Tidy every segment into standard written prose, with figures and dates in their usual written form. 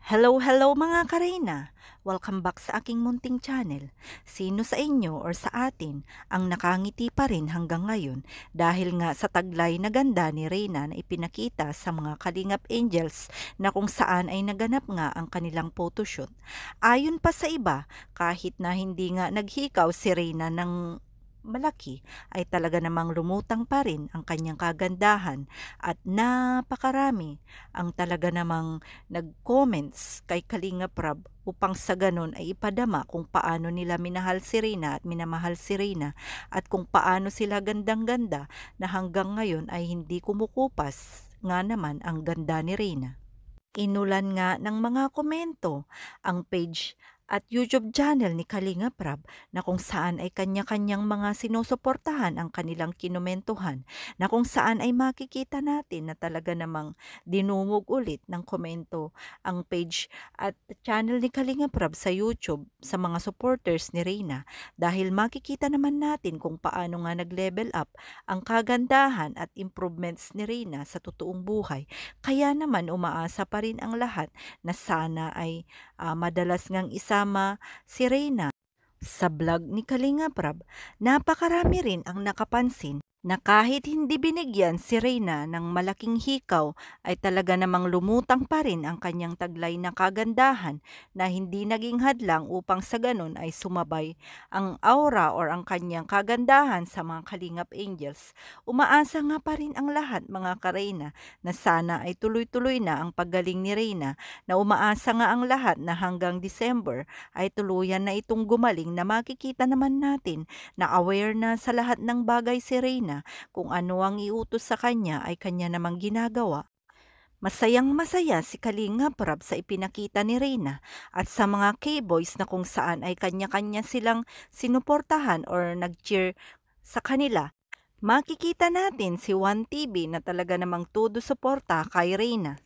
Hello, hello mga karena! Welcome back sa aking munting channel. Sino sa inyo or sa atin ang nakangiti pa rin hanggang ngayon dahil nga sa taglay na ganda ni Reyna na ipinakita sa mga Kalingap Angels na kung saan ay naganap nga ang kanilang photoshoot. Ayon pa sa iba, kahit na hindi nga naghikaw si Reyna ng malaki ay talaga namang lumutang pa rin ang kanyang kagandahan at napakarami ang talaga namang nag-comments kay Kalinga Prab upang sa ganon ay ipadama kung paano nila minahal si Reyna at minamahal si Reyna at kung paano sila gandang-ganda na hanggang ngayon ay hindi kumukupas nga naman ang ganda ni Reyna. Inulan nga ng mga komento ang page at YouTube channel ni Kalinga Prab na kung saan ay kanya-kanyang mga sinusuportahan ang kanilang kinomentuhan na kung saan ay makikita natin na talaga namang dinungog ulit ng komento ang page at channel ni Kalinga Prab sa YouTube sa mga supporters ni Reyna dahil makikita naman natin kung paano nga nag-level up ang kagandahan at improvements ni Reyna sa totoong buhay. Kaya naman umaasa pa rin ang lahat na sana ay madalas ngang isama si Reyna sa vlog ni Kalinga Prab. Napakarami rin ang nakapansin na kahit hindi binigyan si Reyna ng malaking hikaw ay talaga namang lumutang pa rin ang kanyang taglay na kagandahan na hindi naging hadlang upang sa ganon ay sumabay ang aura or ang kanyang kagandahan sa mga Kalingap Angels. Umaasa nga pa rin ang lahat mga kareyna na sana ay tuloy-tuloy na ang paggaling ni Reyna na umaasa nga ang lahat na hanggang December ay tuluyan na itong gumaling na makikita naman natin na aware na sa lahat ng bagay si Reyna kung ano ang iutos sa kanya ay kanya namang ginagawa. Masayang-masaya si Kalinga Prab sa ipinakita ni Reyna at sa mga K-boys na kung saan ay kanya-kanya silang sinuportahan or nag-cheer sa kanila. Makikita natin si One TV na talaga namang todo suporta kay Reyna.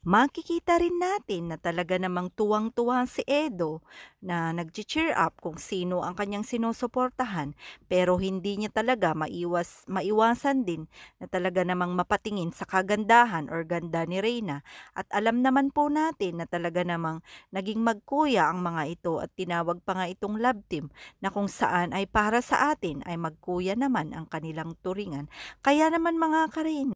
Makikita rin natin na talaga namang tuwang-tuwa si Edo na nag-cheer up kung sino ang kanyang sinusuportahan pero hindi niya talaga maiwasan din na talaga namang mapatingin sa kagandahan or ganda ni Reyna at alam naman po natin na talaga namang naging magkuya ang mga ito at tinawag pa nga itong love team na kung saan ay para sa atin ay magkuya naman ang kanilang turingan. Kaya naman mga karin,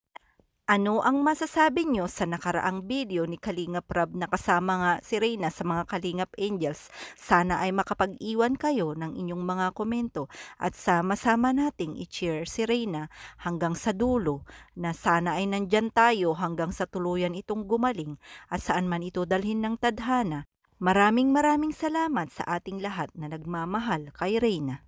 ano ang masasabi nyo sa nakaraang video ni Kalinga Prab na kasama nga si Reyna sa mga Kalingap Angels? Sana ay makapag-iwan kayo ng inyong mga komento at sama-sama nating i-cheer si Reyna hanggang sa dulo na sana ay nandyan tayo hanggang sa tuluyan itong gumaling at saan man ito dalhin ng tadhana. Maraming maraming salamat sa ating lahat na nagmamahal kay Reyna.